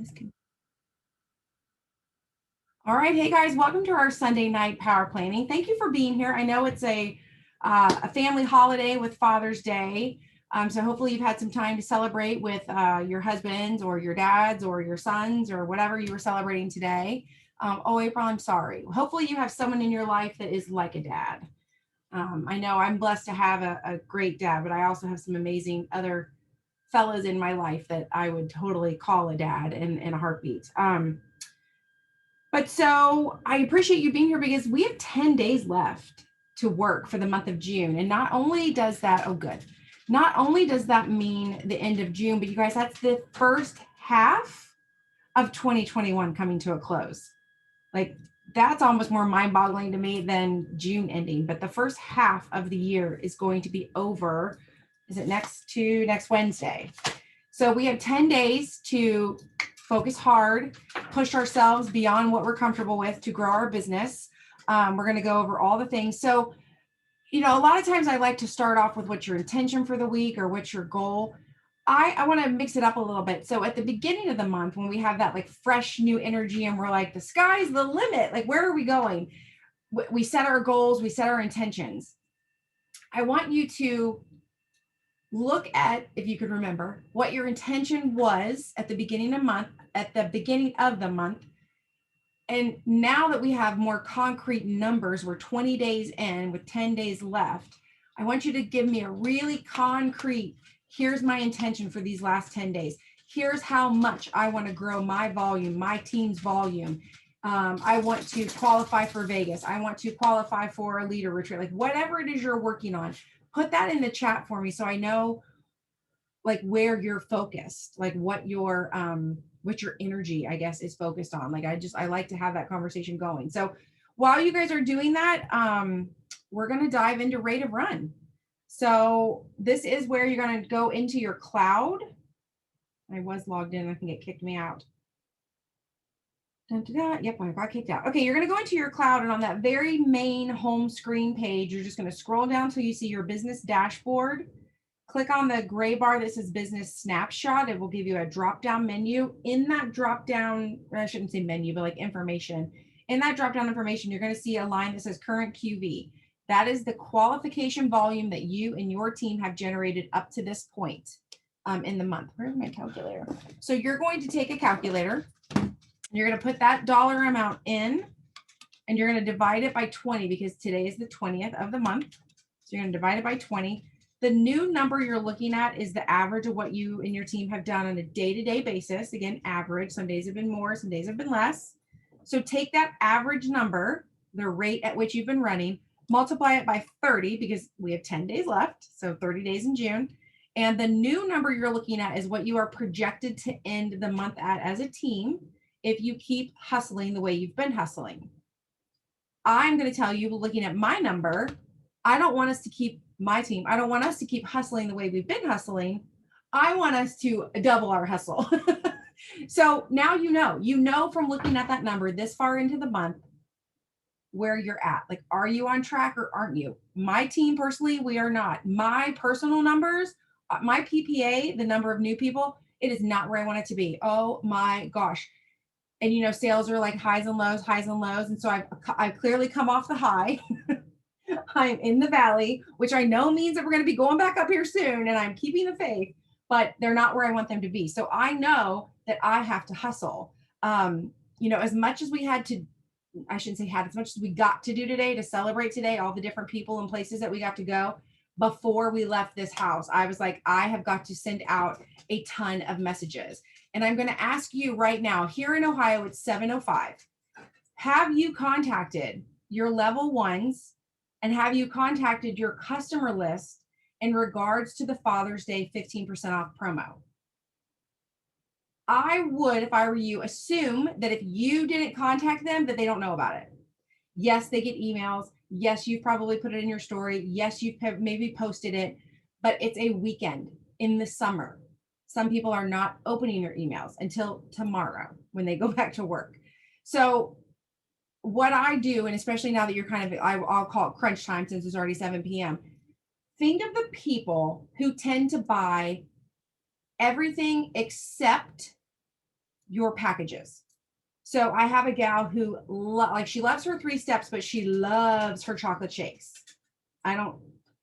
This can. All right, hey guys, welcome to our Sunday night power planning. Thank you for being here. I know it's a family holiday with Father's Day, so hopefully you've had some time to celebrate with your husbands or your dads or your sons or whatever you were celebrating today. Oh, April, I'm sorry. Hopefully you have someone in your life that is like a dad. I know I'm blessed to have a great dad, but I also have some amazing other fellas in my life that I would totally call a dad in a heartbeat. But so I appreciate you being here because we have 10 days left to work for the month of June. And not only does that, oh, good. Not only does that mean the end of June, but you guys, that's the first half of 2021 coming to a close. Like, that's almost more mind boggling to me than June ending. But the first half of the year is going to be over. Is it next Wednesday? So we have 10 days to focus hard, push ourselves beyond what we're comfortable with to grow our business. We're going to go over all the things. So, a lot of times I like to start off with what's your intention for the week or what's your goal. I want to mix it up a little bit. So at the beginning of the month, when we have that like fresh new energy and we're like, the sky's the limit, like, where are we going? We set our goals, we set our intentions. I want you to look at, if you could remember, what your intention was at the beginning of the month. And now that we have more concrete numbers, we're 20 days in with 10 days left. I want you to give me a really concrete, here's my intention for these last 10 days. Here's how much I want to grow my volume, my team's volume. I want to qualify for Vegas. I want to qualify for a leader retreat, like whatever it is you're working on. Put that in the chat for me so I know like where you're focused, like what your energy, I guess, is focused on. Like I like to have that conversation going. So while you guys are doing that, we're going to dive into rate of run. So this is where you're going to go into your cloud. I was logged in. I think it kicked me out. Yep, I got kicked out. Okay, you're going to go into your cloud, and on that very main home screen page, you're just going to scroll down till you see your business dashboard. Click on the gray bar that says business snapshot. It will give you a drop-down menu. In that drop-down, I shouldn't say menu, but like information. In that drop-down information, you're going to see a line that says current QV. That is the qualification volume that you and your team have generated up to this point in the month. Where's my calculator? So you're going to take a calculator. You're going to put that dollar amount in, and you're going to divide it by 20 because today is the 20th of the month. So you're going to divide it by 20. The new number you're looking at is the average of what you and your team have done on a day-to-day basis. Again, average. Some days have been more, some days have been less. So take that average number, the rate at which you've been running, multiply it by 30 because we have 10 days left. So 30 days in June. And the new number you're looking at is what you are projected to end the month at as a team if you keep hustling the way you've been hustling. I'm going to tell you, looking at my number, I don't want us to keep my team. I don't want us to keep hustling the way we've been hustling. I want us to double our hustle. So now you know from looking at that number this far into the month where you're at. Like, are you on track or aren't you? My team personally, we are not. My personal numbers, my PPA, the number of new people, it is not where I want it to be. Oh my gosh. And sales are like highs and lows. And so I've clearly come off the high. I'm in the valley, which I know means that we're going to be going back up here soon, and I'm keeping the faith, but they're not where I want them to be. So I know that I have to hustle. As much as we had to, I shouldn't say had, as much as we got to do today to celebrate today, all the different people and places that we got to go before we left this house, I was like, I have got to send out a ton of messages. And I'm going to ask you right now, here in Ohio, it's 7:05. Have you contacted your level ones and have you contacted your customer list in regards to the Father's Day 15% off promo? I would, if I were you, assume that if you didn't contact them, that they don't know about it. Yes, they get emails. Yes, you've probably put it in your story. Yes, you've maybe posted it, but it's a weekend in the summer. Some people are not opening their emails until tomorrow when they go back to work. So what I do, and especially now that you're kind of, I'll call it crunch time since it's already 7 p.m. Think of the people who tend to buy everything except your packages. So I have a gal who like she loves her 3 steps, but she loves her chocolate shakes. I don't,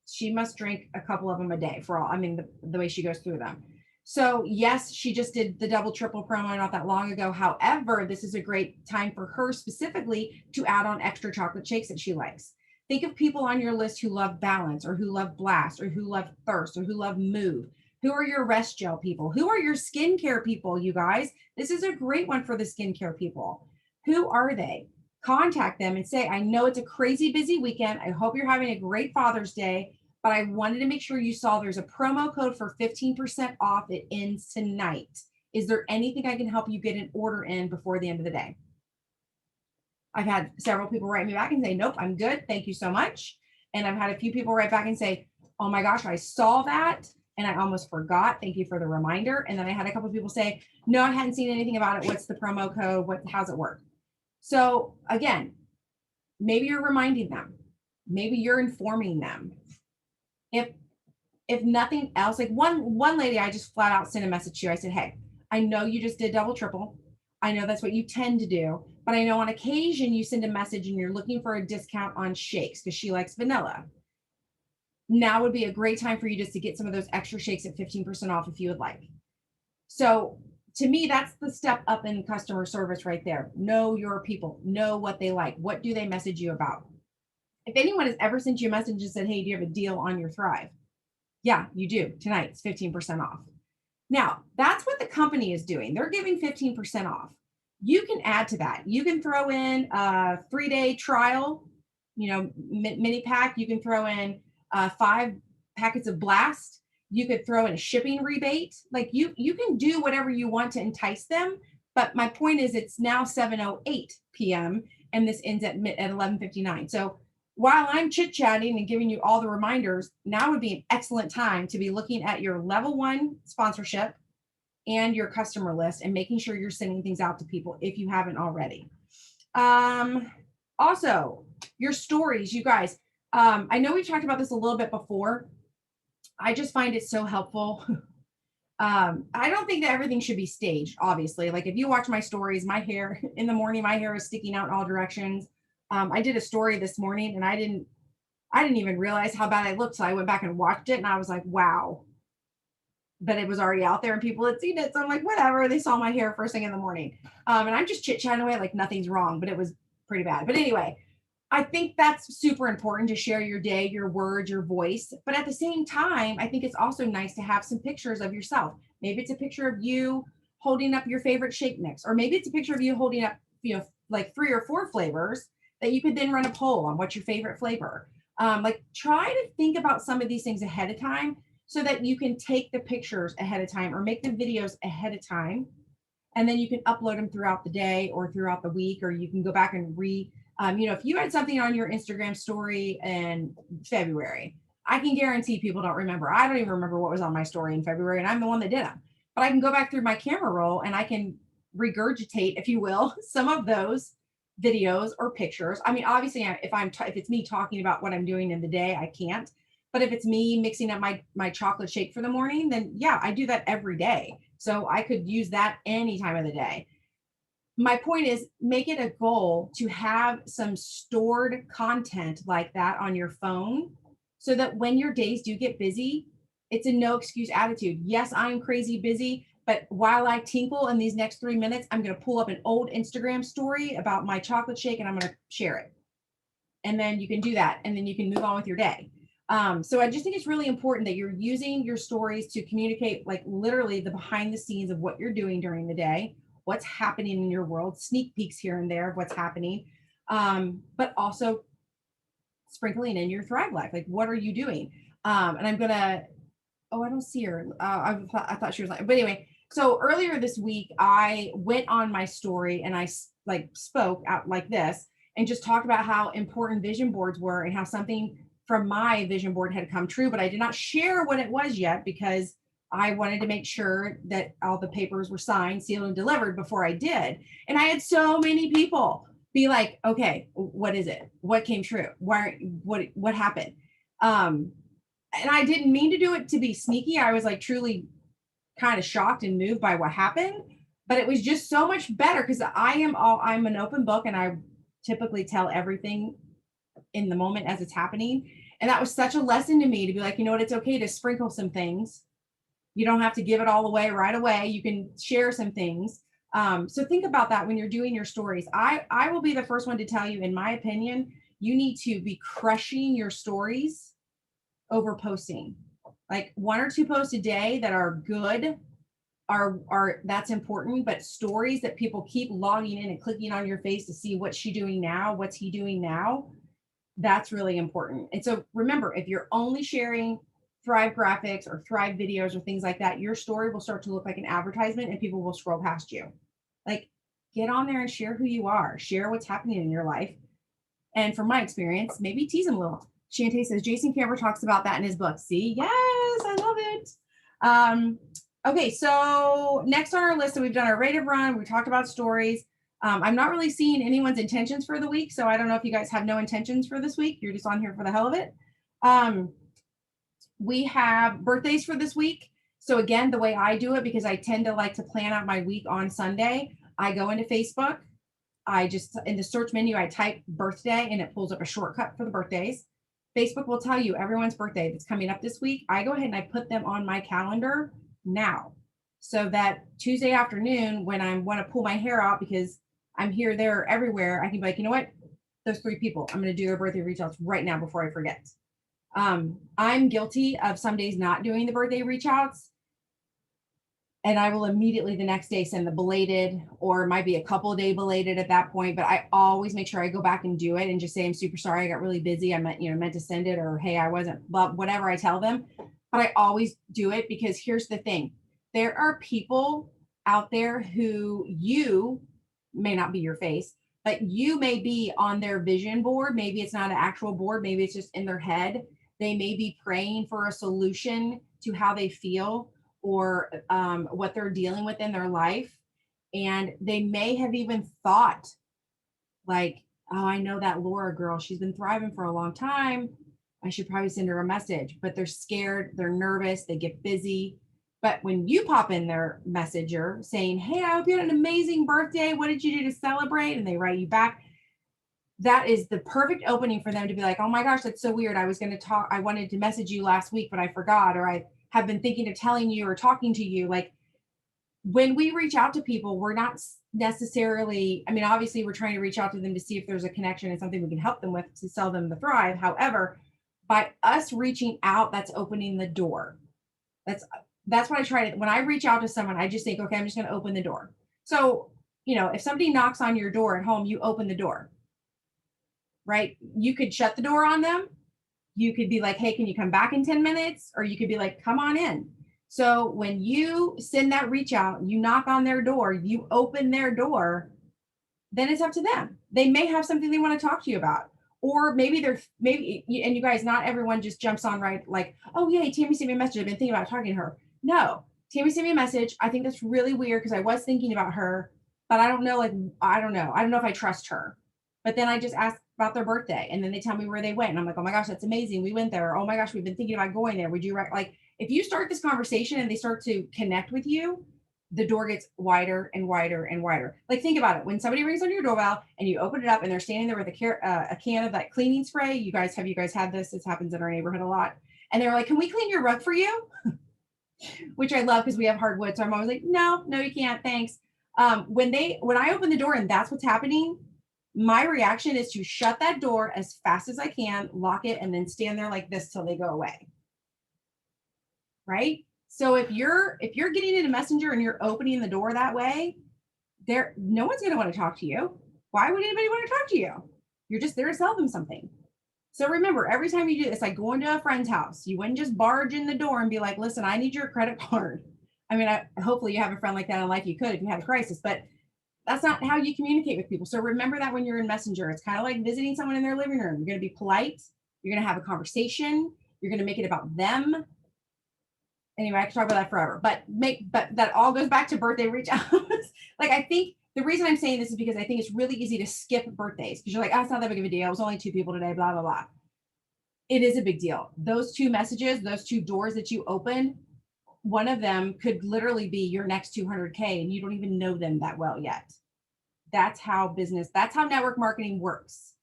she must drink a couple of them a day for all, I mean, the way she goes through them. So yes, she just did the double triple promo not that long ago. However, this is a great time for her specifically to add on extra chocolate shakes that she likes. Think of people on your list who love balance or who love blast or who love thirst or who love move. Who are your rest gel people? Who are your skincare people, you guys? This is a great one for the skincare people. Who are they? Contact them and say, I know it's a crazy busy weekend. I hope you're having a great Father's Day, but I wanted to make sure you saw there's a promo code for 15% off. It ends tonight. Is there anything I can help you get an order in before the end of the day? I've had several people write me back and say, nope, I'm good. Thank you so much. And I've had a few people write back and say, oh my gosh, I saw that and I almost forgot. Thank you for the reminder. And then I had a couple of people say, no, I hadn't seen anything about it. What's the promo code? How's it work? So again, maybe you're reminding them, maybe you're informing them. If nothing else, like one lady, I just flat out sent a message to. I said, hey, I know you just did double triple. I know that's what you tend to do, but I know on occasion you send a message and you're looking for a discount on shakes because she likes vanilla. Now would be a great time for you just to get some of those extra shakes at 15% off if you would like. So to me, that's the step up in customer service right there. Know your people, know what they like. What do they message you about? If anyone has ever sent you a message and said, hey, do you have a deal on your Thrive? Yeah, you do. Tonight it's 15% off. Now, that's what the company is doing. They're giving 15% off. You can add to that. You can throw in a 3-day trial, mini pack. You can throw in 5 packets of Blast. You could throw in a shipping rebate. Like you can do whatever you want to entice them. But my point is it's now 7:08 p.m. and this ends at 11:59. So while I'm chit-chatting and giving you all the reminders, now would be an excellent time to be looking at your level 1 sponsorship and your customer list and making sure you're sending things out to people if you haven't already. Also, your stories, you guys. I know we've talked about this a little bit before. I just find it so helpful. I don't think that everything should be staged, obviously. Like if you watch my stories, my hair in the morning, my hair is sticking out in all directions. I did a story this morning and I didn't even realize how bad I looked. So I went back and watched it and I was like, wow. But it was already out there and people had seen it. So I'm like, whatever. They saw my hair first thing in the morning. And I'm just chit-chatting away like nothing's wrong, but it was pretty bad. But anyway, I think that's super important to share your day, your words, your voice. But at the same time, I think it's also nice to have some pictures of yourself. Maybe it's a picture of you holding up your favorite shake mix, or maybe it's a picture of you holding up, like 3 or 4 flavors that you could then run a poll on what's your favorite flavor. Like try to think about some of these things ahead of time so that you can take the pictures ahead of time or make the videos ahead of time. And then you can upload them throughout the day or throughout the week, or you can go back and if you had something on your Instagram story in February, I can guarantee people don't remember. I don't even remember what was on my story in February, and I'm the one that did them. But I can go back through my camera roll and I can regurgitate, if you will, some of those videos or pictures. I mean, obviously, if it's me talking about what I'm doing in the day, I can't. But if it's me mixing up my chocolate shake for the morning, then yeah, I do that every day. So I could use that any time of the day. My point is, make it a goal to have some stored content like that on your phone so that when your days do get busy, it's a no excuse attitude. Yes, I'm crazy busy, but while I tinkle in these next 3 minutes, I'm going to pull up an old Instagram story about my chocolate shake and I'm going to share it. And then you can do that. And then you can move on with your day. So I just think it's really important that you're using your stories to communicate like literally the behind the scenes of what you're doing during the day, what's happening in your world, sneak peeks here and there of what's happening, but also sprinkling in your Thrive life. Like, what are you doing? And I'm going to, oh, I don't see her. I thought she was like, but anyway, so earlier this week, I went on my story and I spoke out like this and just talked about how important vision boards were and how something from my vision board had come true, but I did not share what it was yet because I wanted to make sure that all the papers were signed, sealed, and delivered before I did. And I had so many people be like, okay, what is it? What came true? What happened? And I didn't mean to do it to be sneaky. I was like truly kind of shocked and moved by what happened. but it was just so much better because I'm an open book and I typically tell everything in the moment as it's happening. And that was such a lesson to me to be like, you know what, it's okay to sprinkle some things. You don't have to give it all away right away. You can share some things. So think about that when you're doing your stories. I will be the first one to tell you, in my opinion, you need to be crushing your stories over posting. Like 1 or 2 posts a day that are good are that's important, but stories that people keep logging in and clicking on your face to see what's she doing now, what's he doing now, that's really important. And so remember, if you're only sharing Thrive graphics or Thrive videos or things like that, your story will start to look like an advertisement and people will scroll past you. Like, get on there and share who you are, share what's happening in your life. And from my experience, maybe tease them a little. Shantae says Jason Camper talks about that in his book. See, yes, I love it. Okay, so next on our list, so we've done our rated run, we talked about stories. I'm not really seeing anyone's intentions for the week, so I don't know if you guys have no intentions for this week. You're just on here for the hell of it. We have birthdays for this week. So again, the way I do it, because I tend to like to plan out my week on Sunday, I go into Facebook. I just, in the search menu, I type birthday and it pulls up a shortcut for the birthdays. Facebook will tell you everyone's birthday that's coming up this week. I go ahead and I put them on my calendar now, so that Tuesday afternoon, when I want to pull my hair out because I'm here, there, everywhere, I can be like, you know what? Those 3 people, I'm going to do their birthday reach outs right now before I forget. I'm guilty of some days not doing the birthday reach outs. And I will immediately the next day send the belated, or it might be a couple day belated at that point. But I always make sure I go back and do it and just say, I'm super sorry, I got really busy. I meant to send it, or hey, I wasn't, but whatever I tell them. But I always do it because here's the thing. There are people out there who you may not be your face, but you may be on their vision board. Maybe it's not an actual board. Maybe it's just in their head. They may be praying for a solution to how they feel, or what they're dealing with in their life. And they may have even thought like, oh, I know that Laura girl, she's been thriving for a long time. I should probably send her a message, but they're scared, they're nervous, they get busy. But when you pop in their messenger saying, hey, I hope you had an amazing birthday. What did you do to celebrate? And they write you back. That is the perfect opening for them to be like, oh my gosh, that's so weird. I wanted to message you last week, but I forgot, or I have been thinking of telling you or talking to you. Like, when we reach out to people, we're not necessarily, I mean, obviously we're trying to reach out to them to see if there's a connection and something we can help them with to sell them the Thrive. However, by us reaching out, that's opening the door. That's what I try to, when I reach out to someone, I just think, okay, I'm just going to open the door. So, if somebody knocks on your door at home, you open the door, right? You could shut the door on them. You could be like, hey, can you come back in 10 minutes? Or you could be like, come on in. So when you send that reach out, you knock on their door, you open their door, then it's up to them. They may have something they want to talk to you about. Or maybe and you guys, not everyone just jumps on right like, oh, yay, Tammy sent me a message. I've been thinking about talking to her. No, Tammy sent me a message. I think that's really weird because I was thinking about her, but I don't know. I don't know if I trust her. But then I just asked about their birthday, and then they tell me where they went. And I'm like, oh my gosh, that's amazing. We went there. Oh my gosh, we've been thinking about going there. Would you like, if you start this conversation and they start to connect with you, the door gets wider and wider and wider. Like, think about it. When somebody rings on your doorbell and you open it up and they're standing there with a can of that cleaning spray. Have you guys had this? This happens in our neighborhood a lot. And they're like, can we clean your rug for you? Which I love because we have hardwood. So I'm always like, no, you can't. Thanks. When I open the door and that's what's happening, my reaction is to shut that door as fast as I can, lock it, and then stand there like this till they go away. Right? So if you're getting into Messenger and you're opening the door that way, no one's going to want to talk to you. Why would anybody want to talk to you? You're just there to sell them something. So remember, every time you do this, like going to a friend's house, you wouldn't just barge in the door and be like, listen, I need your credit card. I mean, hopefully you have a friend like that in life. You could if you had a crisis, but that's not how you communicate with people. So remember that when you're in Messenger, it's kind of like visiting someone in their living room. You're going to be polite. You're going to have a conversation. You're going to make it about them. Anyway, I could talk about that forever, but that all goes back to birthday reach outs. Like, I think the reason I'm saying this is because I think it's really easy to skip birthdays because you're like, oh, it's not that big of a deal. It was only 2 people today, blah, blah, blah. It is a big deal. Those 2 messages, those 2 doors that you open one of them could literally be your next 200K and you don't even know them that well yet. That's how network marketing works.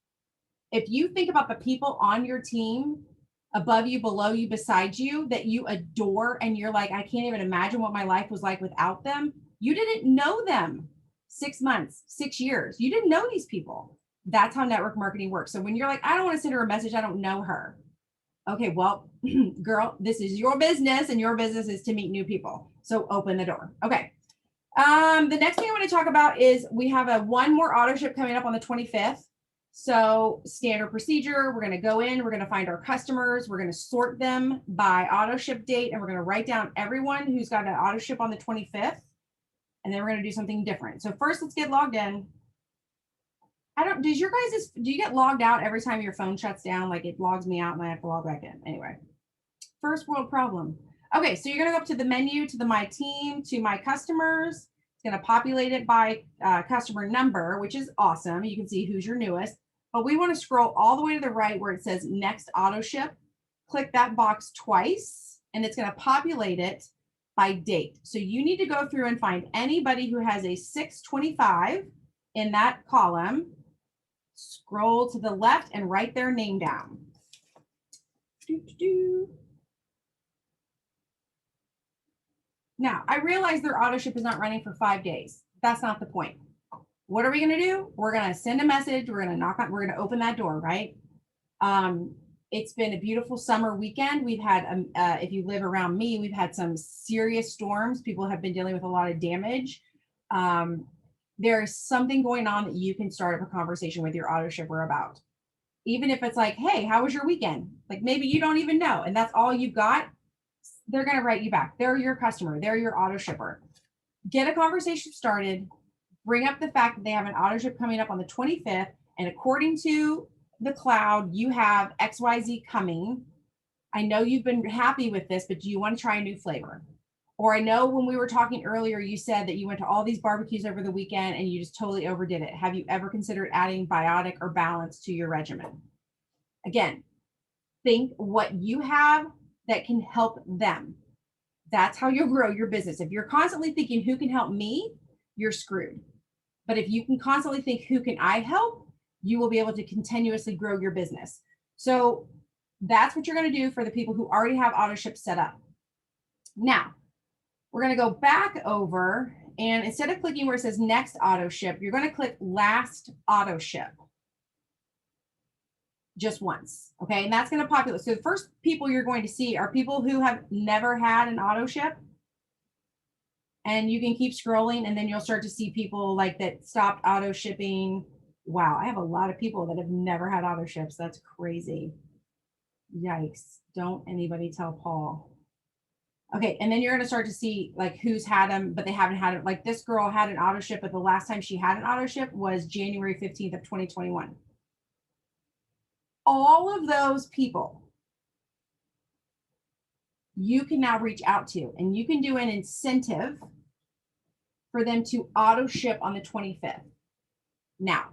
If you think about the people on your team, above you, below you, beside you, that you adore, and you're like, I can't even imagine what my life was like without them. You didn't know them 6 months, 6 years. You didn't know these people. That's how network marketing works. So when you're like, I don't want to send her a message, I don't know her. Okay, well, girl, this is your business and your business is to meet new people. So open the door. Okay. The next thing I want to talk about is we have one more auto ship coming up on the 25th. So standard procedure, we're going to go in, we're going to find our customers, we're going to sort them by auto ship date, and we're going to write down everyone who's got an auto ship on the 25th. And then we're going to do something different. So first, let's get logged in. Do you get logged out every time your phone shuts down? Like it logs me out and I have to log back in. Anyway, first world problem. Okay, so you're going to go up to the menu, to the My Team, to My Customers. It's going to populate it by customer number, which is awesome. You can see who's your newest. But we want to scroll all the way to the right where it says Next Auto Ship. Click that box twice, and it's going to populate it by date. So you need to go through and find anybody who has a 6/25 in that column. Scroll to the left and write their name down. Now, I realize their auto ship is not running for 5 days. That's not the point. What are we going to do? We're going to send a message. We're going to open that door, right? It's been a beautiful summer weekend. We've had, if you live around me, we've had some serious storms. People have been dealing with a lot of damage. There's something going on that you can start up a conversation with your auto shipper about. Even if it's like, hey, how was your weekend? Like maybe you don't even know, and that's all you've got. They're going to write you back. They're your customer. They're your auto shipper. Get a conversation started. Bring up the fact that they have an auto ship coming up on the 25th. And according to the cloud, you have XYZ coming. I know you've been happy with this, but do you want to try a new flavor? Or I know when we were talking earlier, you said that you went to all these barbecues over the weekend and you just totally overdid it. Have you ever considered adding biotic or balance to your regimen? Again, think what you have that can help them. That's how you'll grow your business. If you're constantly thinking, who can help me? You're screwed. But if you can constantly think, who can I help? You will be able to continuously grow your business. So that's what you're going to do for the people who already have auto ship set up. Now, we're going to go back over, and instead of clicking where it says next auto ship, you're going to click last auto ship. Just once. Okay. And that's going to populate. So the first people you're going to see are people who have never had an auto ship. And you can keep scrolling and then you'll start to see people like that stopped auto shipping. Wow. I have a lot of people that have never had auto ships. That's crazy. Yikes. Don't anybody tell Paul. Okay. And then you're going to start to see like who's had them, but they haven't had it. Like this girl had an auto ship, but the last time she had an auto ship was January 15th of 2021. All of those people you can now reach out to, and you can do an incentive for them to auto ship on the 25th. Now,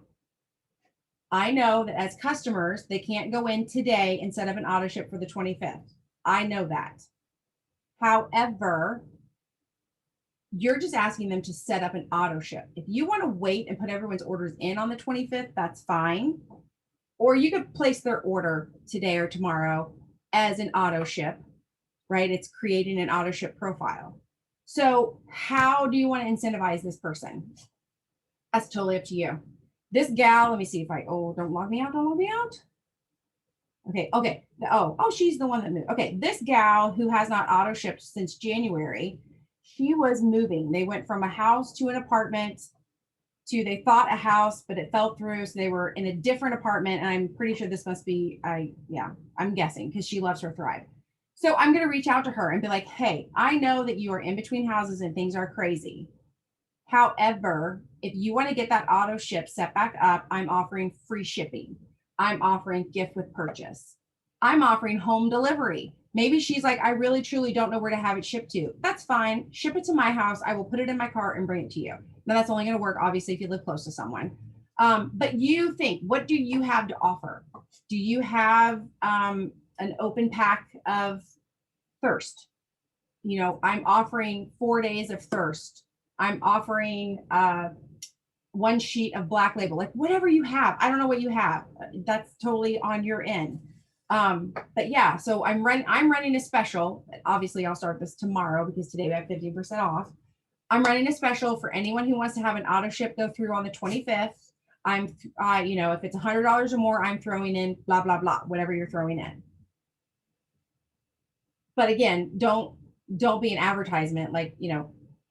I know that as customers, they can't go in today and set up an auto ship for the 25th. I know that. However, you're just asking them to set up an auto ship. If you want to wait and put everyone's orders in on the 25th, that's fine. Or you could place their order today or tomorrow as an auto ship, right? It's creating an auto ship profile. So how do you want to incentivize this person? That's totally up to you. This gal, let me see if don't log me out, don't log me out. Okay. Oh, she's the one that moved. Okay, this gal who has not auto shipped since January, she was moving. They went from a house to an apartment they thought a house, but it fell through. So they were in a different apartment. And I'm pretty sure this must be, I'm guessing because she loves her Thrive. So I'm going to reach out to her and be like, hey, I know that you are in between houses and things are crazy. However, if you want to get that auto ship set back up, I'm offering free shipping. I'm offering gift with purchase. I'm offering home delivery. Maybe she's like, I really, truly don't know where to have it shipped to. That's fine. Ship it to my house. I will put it in my car and bring it to you. Now that's only going to work, obviously, if you live close to someone. But you think, what do you have to offer? Do you have an open pack of thirst? I'm offering 4 days of thirst. I'm offering 1 sheet of black label, like whatever you have. I don't know what you have. That's totally on your end. But yeah, so I'm running a special. Obviously, I'll start this tomorrow because today we have 50% off. I'm running a special for anyone who wants to have an auto ship go through on the 25th. If it's $100 or more, I'm throwing in blah, blah, blah, whatever you're throwing in. But again, don't be an advertisement like,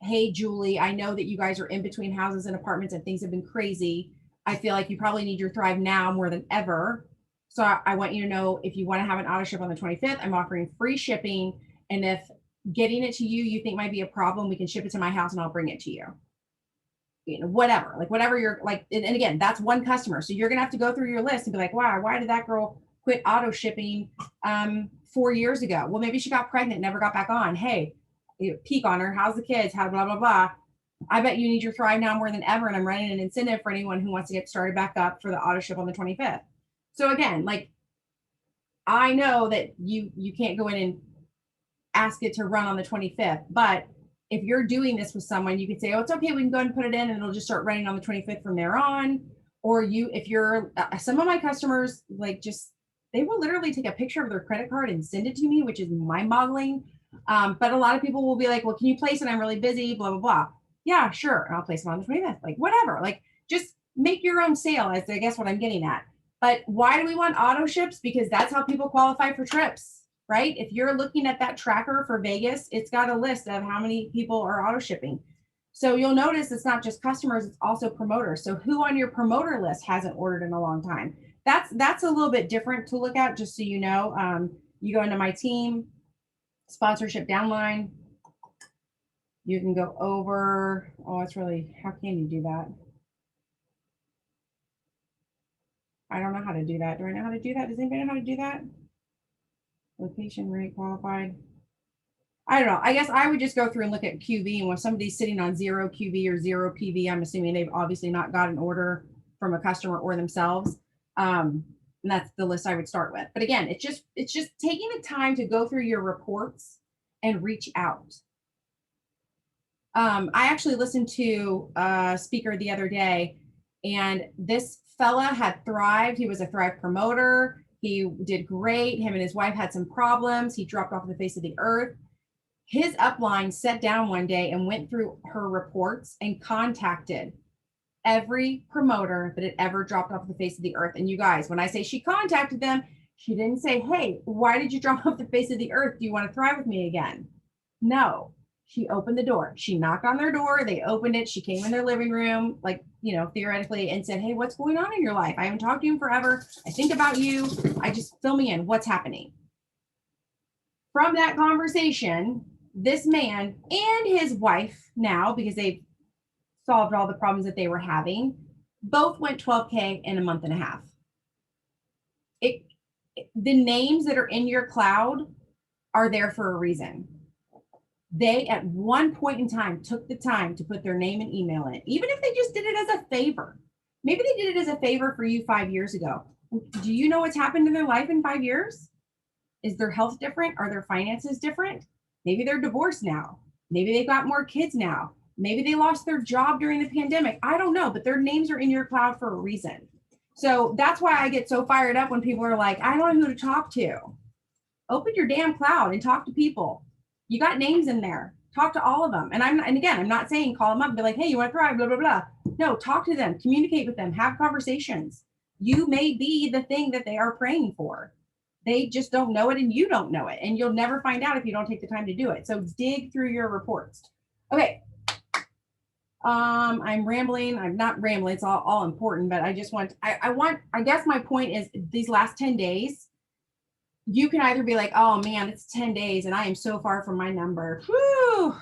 hey, Julie, I know that you guys are in between houses and apartments and things have been crazy. I feel like you probably need your Thrive now more than ever. So I want you to know, if you want to have an auto ship on the 25th, I'm offering free shipping. And if getting it to you think might be a problem, we can ship it to my house and I'll bring it to you. Whatever you're like. And again, that's one customer. So you're going to have to go through your list and be like, wow, why did that girl quit auto shipping 4 years ago? Well, maybe she got pregnant, never got back on. Hey, peek on her. How's the kids? How blah, blah, blah. I bet you need your Thrive now more than ever. And I'm running an incentive for anyone who wants to get started back up for the auto ship on the 25th. So again, like, I know that you can't go in and ask it to run on the 25th, but if you're doing this with someone, you could say, oh, it's okay, we can go ahead and put it in and it'll just start running on the 25th from there on. Or if you're some of my customers, they will literally take a picture of their credit card and send it to me, which is mind boggling. But a lot of people will be like, well, can you place it? I'm really busy, blah, blah, blah. Yeah, sure. And I'll place it on the 25th, like whatever, like just make your own sale, is I guess what I'm getting at. But why do we want auto ships? Because that's how people qualify for trips. Right? If you're looking at that tracker for Vegas, it's got a list of how many people are auto shipping. So you'll notice it's not just customers, it's also promoters. So who on your promoter list hasn't ordered in a long time? That's a little bit different to look at, just so you know. You go into my team, sponsorship downline. You can go over, how can you do that? I don't know how to do that. Do I know how to do that? Does anybody know how to do that? Location, rate, qualified. I don't know. I guess I would just go through and look at QV, and when somebody's sitting on 0 QV or 0 PV, I'm assuming they've obviously not got an order from a customer or themselves. And that's the list I would start with. But again, it's just taking the time to go through your reports and reach out. I actually listened to a speaker the other day, and this fella had thrived. He was a Thrive promoter. He did great. Him and his wife had some problems. He dropped off the face of the earth. His upline sat down one day and went through her reports and contacted every promoter that had ever dropped off the face of the earth. And you guys, when I say she contacted them, she didn't say, hey, why did you drop off the face of the earth? Do you want to thrive with me again? No, she opened the door. She knocked on their door. They opened it. She came in their living room, theoretically, and said, hey, what's going on in your life? I haven't talked to you in forever. I think about you. Fill me in. What's happening? From that conversation, this man and his wife, now, because they've solved all the problems that they were having, both went 12K in a month and a half. The names that are in your cloud are there for a reason. They, at one point in time, took the time to put their name and email in, even if they just did it as a favor. Maybe they did it as a favor for you 5 years ago. Do you know what's happened in their life in 5 years? Is their health different? Are their finances different? Maybe they're divorced now. Maybe they've got more kids now. Maybe they lost their job during the pandemic. I don't know, but their names are in your cloud for a reason. So that's why I get so fired up when people are like, I don't know who to talk to. Open your damn cloud and talk to people. You got names in there. Talk to all of them. And again, I'm not saying call them up and be like, hey, you want to thrive, blah, blah, blah. No, talk to them, communicate with them, have conversations. You may be the thing that they are praying for. They just don't know it, and you don't know it. And you'll never find out if you don't take the time to do it. So dig through your reports. Okay. I'm rambling. I'm not rambling. It's all important, but I just I guess my point is, these last 10 days, you can either be like, oh man, it's 10 days and I am so far from my number. Whew,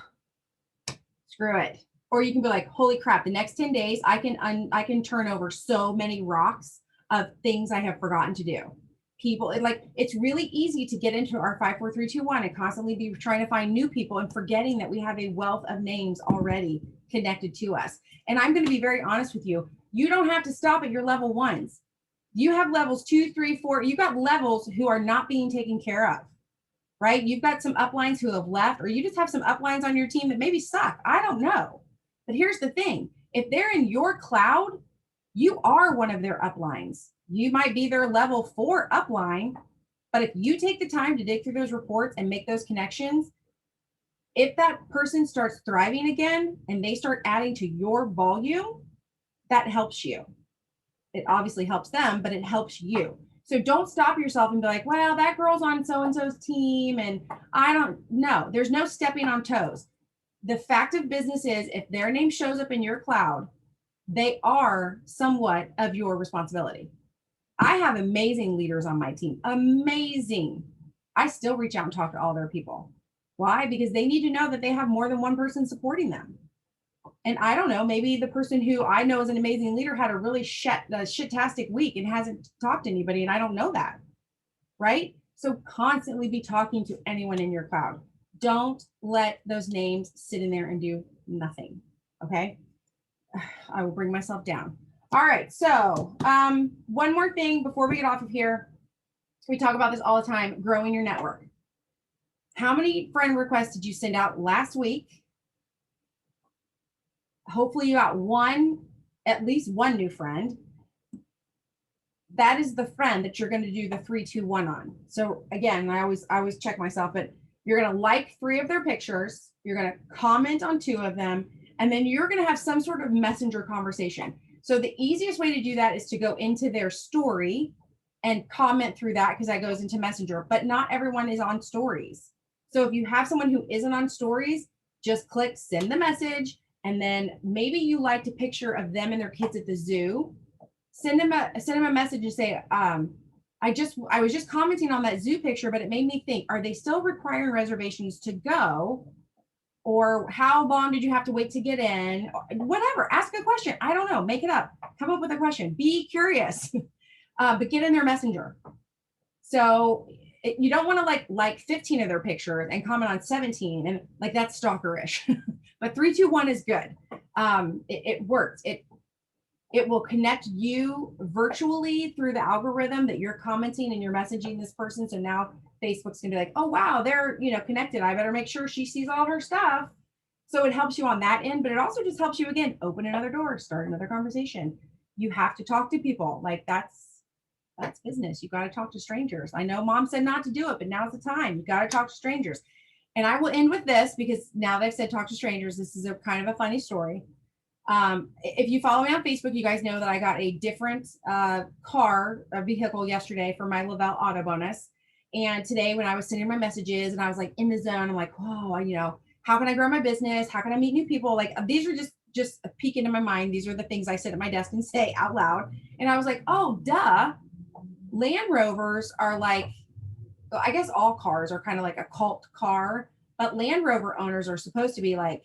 screw it. Or you can be like, holy crap, the next 10 days, I can turn over so many rocks of things I have forgotten to do. People, it's really easy to get into our 5, 4, 3, 2, 1 and constantly be trying to find new people and forgetting that we have a wealth of names already connected to us. And I'm going to be very honest with you. You don't have to stop at your level ones. You have levels 2, 3, 4. You got levels who are not being taken care of. right? You've got some uplines who have left, or you just have some uplines on your team that maybe suck. I don't know. But here's the thing. If they're in your cloud, you are one of their uplines. You might be their level 4 upline, but if you take the time to dig through those reports and make those connections, if that person starts thriving again and they start adding to your volume, that helps you. It obviously helps them, but it helps you. So don't stop yourself and be like, well, that girl's on so-and-so's team and I don't know. There's no stepping on toes. The fact of business is if their name shows up in your cloud, they are somewhat of your responsibility. I have amazing leaders on my team, amazing. I still reach out and talk to all their people. Why? Because they need to know that they have more than one person supporting them. And I don't know, maybe the person who I know is an amazing leader had a really shit-tastic week and hasn't talked to anybody, and I don't know that, right? So constantly be talking to anyone in your cloud. Don't let those names sit in there and do nothing, okay? I will bring myself down. All right, so one more thing before we get off of here. We talk about this all the time, growing your network. How many friend requests did you send out last week? Hopefully you got at least one new friend. That is the friend that you're going to do the 3, 2, 1 on. So again, I always check myself, but you're going to like 3 of their pictures. You're going to comment on 2 of them, and then you're going to have some sort of messenger conversation. So the easiest way to do that is to go into their story and comment through that, because that goes into Messenger, but not everyone is on stories. So if you have someone who isn't on stories, just click send the message. And then maybe you liked a picture of them and their kids at the zoo. Send them a message and say, I was just commenting on that zoo picture, but it made me think, are they still requiring reservations to go? Or how long did you have to wait to get in? Whatever, ask a question. I don't know, make it up. Come up with a question. Be curious, but get in their messenger. So you don't want to like 15 of their pictures and comment on 17, and like that's stalkerish. But 3, 2, 1 is good. It works. It will connect you virtually through the algorithm that you're commenting and you're messaging this person. So now Facebook's gonna be like, oh wow, they're connected. I better make sure she sees all her stuff. So it helps you on that end, but it also just helps you again open another door, start another conversation. You have to talk to people. Like that's business. You got to talk to strangers. I know mom said not to do it, but now's the time. You got to talk to strangers. And I will end with this because now they've said talk to strangers. This is a kind of a funny story. If you follow me on Facebook, you guys know that I got a different vehicle yesterday for my Lavelle auto bonus. And today when I was sending my messages and I was like in the zone, I'm like, whoa, how can I grow my business? How can I meet new people? Like these are just a peek into my mind. These are the things I sit at my desk and say out loud. And I was like, oh, duh. Land Rovers are like, I guess all cars are kind of like a cult car, but Land Rover owners are supposed to be like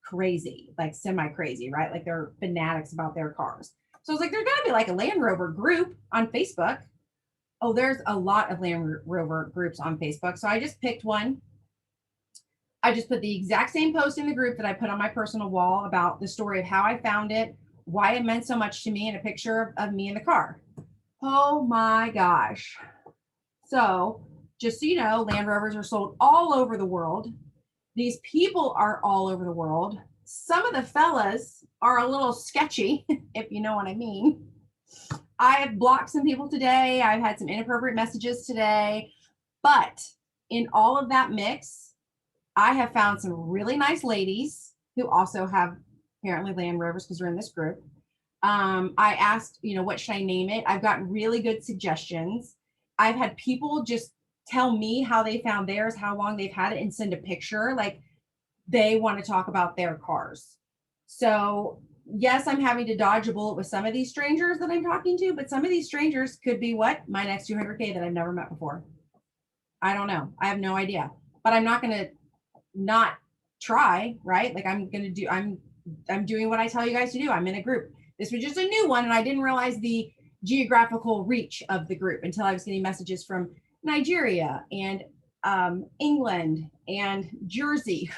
crazy, like semi-crazy, right? Like they're fanatics about their cars. So I was like, there's gotta be like a Land Rover group on Facebook. Oh, there's a lot of Land Rover groups on Facebook. So I just picked one. I just put the exact same post in the group that I put on my personal wall about the story of how I found it, why it meant so much to me, and a picture of me in the car. Oh my gosh. So just so you know, Land Rovers are sold all over the world. These people are all over the world. Some of the fellas are a little sketchy, if you know what I mean. I have blocked some people today. I've had some inappropriate messages today. But in all of that mix, I have found some really nice ladies who also have apparently Land Rovers because we're in this group. I asked, what should I name it? I've gotten really good suggestions. I've had people just tell me how they found theirs, how long they've had it, and send a picture. Like they want to talk about their cars. So yes, I'm having to dodge a bullet with some of these strangers that I'm talking to, but some of these strangers could be my next 200K that I've never met before. I don't know. I have no idea, but I'm not going to not try, right? Like I'm doing what I tell you guys to do. I'm in a group. This was just a new one, and I didn't realize the geographical reach of the group until I was getting messages from Nigeria and England and Jersey.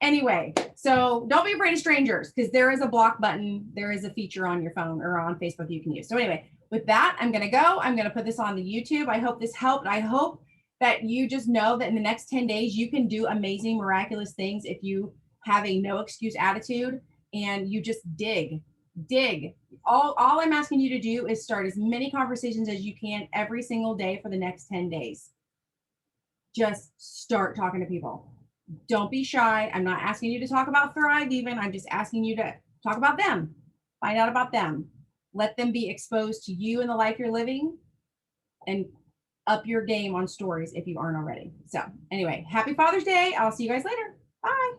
Anyway, so don't be afraid of strangers because there is a block button. There is a feature on your phone or on Facebook you can use. So anyway, with that, I'm going to go. I'm going to put this on the YouTube. I hope this helped. I hope that you just know that in the next 10 days, you can do amazing, miraculous things if you have a no excuse attitude and you just dig. All I'm asking you to do is start as many conversations as you can every single day for the next 10 days. Just start talking to people. Don't be shy. I'm not asking you to talk about Thrive even. I'm just asking you to talk about them. Find out about them. Let them be exposed to you and the life you're living, and up your game on stories if you aren't already. So, anyway, happy Father's Day. I'll see you guys later. Bye.